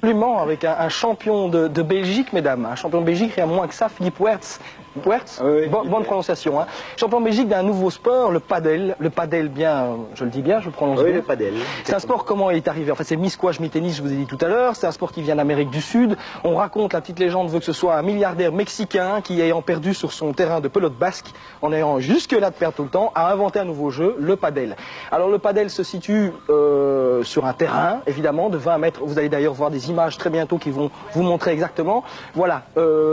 Absolument, avec un champion de Belgique, mesdames. Un champion de Belgique, rien moins que ça, Philippe Weerts. Weerts, oui, bonne prononciation. Hein. Champion de Belgique d'un nouveau sport, le padel. Le padel, bien, je le dis bien, je le prononce bien. Oui, le padel. C'est un sport, comment il est arrivé? En fait, c'est mi-squash, mi-tennis, je vous ai dit tout à l'heure. C'est un sport qui vient d'Amérique du Sud. On raconte, la petite légende veut que ce soit un milliardaire mexicain qui, ayant perdu sur son terrain de pelote basque, en ayant jusque-là de perdre tout le temps, a inventé un nouveau jeu, le padel. Alors, le padel se situe sur un terrain, évidemment, de 20 mètres. Vous allez d'ailleurs voir des images très bientôt qui vont vous montrer exactement. Voilà,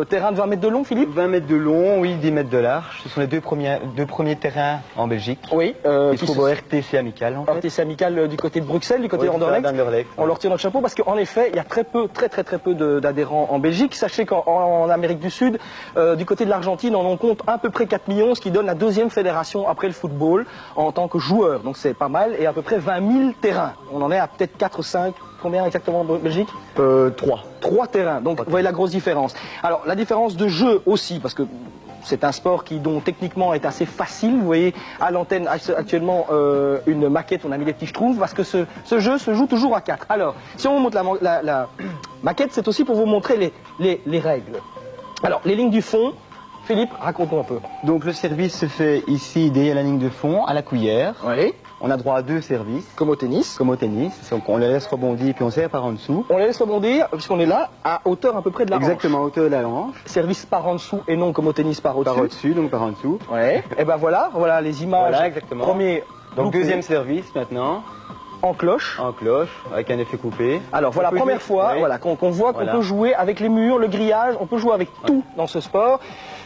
terrain de 20 mètres de long, Philippe? 20 mètres de long. Oui, 10 mètres de large. Ce sont les deux premiers terrains en Belgique. Oui. Qui se trouvent au RTC Amical. En fait. RTC Amical du côté de Bruxelles, du côté d'Anderlecht. On leur tire notre chapeau parce qu'en effet, il y a très peu d'adhérents en Belgique. Sachez qu'en Amérique du Sud, du côté de l'Argentine, on en compte à peu près 4 millions, ce qui donne la deuxième fédération après le football en tant que joueur. Donc c'est pas mal. Et à peu près 20 000 terrains. On en est à peut-être 4 ou 5. Combien exactement en Belgique? 3. 3 terrains, donc vous voyez la grosse différence. Alors la différence de jeu aussi, parce que c'est un sport dont techniquement est assez facile. Vous voyez à l'antenne actuellement une maquette, on a mis des petits schtroumpfs, parce que ce jeu se joue toujours à 4. Alors, si on vous montre la maquette, c'est aussi pour vous montrer les règles. Alors, les lignes du fond, Philippe, raconte-nous un peu. Donc le service se fait ici, derrière la ligne de fond, à la cuillère. Oui. On a droit à 2 services. Comme au tennis. Comme au tennis. Donc on les laisse rebondir puis on serre par en dessous. On les laisse rebondir puisqu'on est là à hauteur à peu près de la hanche. Exactement, à hauteur de la hanche. Service par en dessous et non comme au tennis par au-dessus. Par au-dessus, donc par en dessous. Ouais. Et ben voilà les images. Voilà, exactement. Premier. Donc deuxième service maintenant. En cloche. En cloche, avec un effet coupé. Alors voilà, première fois voilà, qu'on voit qu'on peut jouer avec les murs, le grillage, on peut jouer avec tout dans ce sport.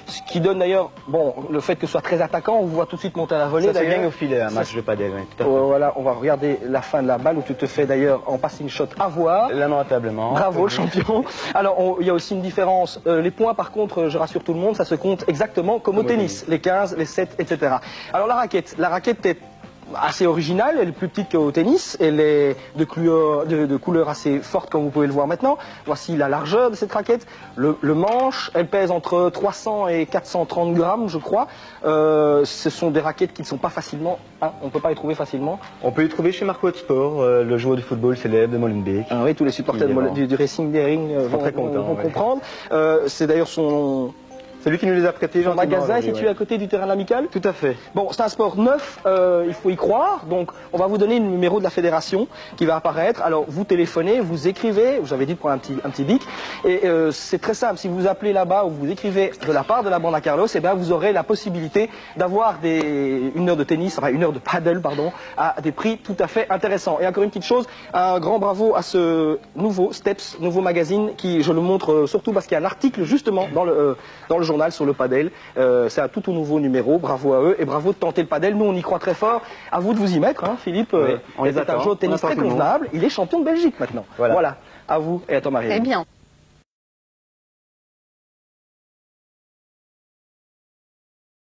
Ce qui donne d'ailleurs, bon, le fait que ce soit très attaquant, on vous voit tout de suite monter à la volée. Ça se gagne au filet, un match de padel, oui, tout à fait. Voilà, on va regarder la fin de la balle où tu te fais d'ailleurs en passing shot avoir. Lamentablement. Bravo le champion. Alors il y a aussi une différence. Les points par contre, je rassure tout le monde, ça se compte exactement comme au tennis. Les 15, les 7, etc. Alors la raquette est assez originale, elle est plus petite qu'au tennis, elle est de couleur assez forte comme vous pouvez le voir maintenant. Voici la largeur de cette raquette, le manche, elle pèse entre 300 et 430 grammes je crois. Ce sont des raquettes qui ne sont pas facilement, on ne peut pas les trouver facilement. On peut les trouver chez Marco Sport, le joueur de football célèbre de Molenbeek. Ah oui, tous les supporters du Racing Daring vont comprendre. C'est d'ailleurs c'est lui qui nous les a prêtés. Son magasin est situé à côté du terrain de l'Amical? Tout à fait. Bon, c'est un sport neuf, il faut y croire. Donc, on va vous donner le numéro de la fédération qui va apparaître. Alors, vous téléphonez, vous écrivez, j'avais dit de prendre un petit bic. Et c'est très simple, si vous appelez là-bas ou vous écrivez de la part de la bande à Carlos, eh bien, vous aurez la possibilité d'avoir une heure de tennis, enfin une heure de paddle, pardon, à des prix tout à fait intéressants. Et encore une petite chose, un grand bravo à ce nouveau Steps, nouveau magazine, qui, je le montre surtout parce qu'il y a un article justement dans le journal sur le padel. C'est un tout nouveau numéro, bravo à eux et bravo de tenter le padel. Nous on y croit très fort. À vous de vous y mettre, hein, Philippe. Oui, on les attend. Un joueur de tennis très convenable. Il est champion de Belgique maintenant. Voilà. À vous et à Thomas. Très bien.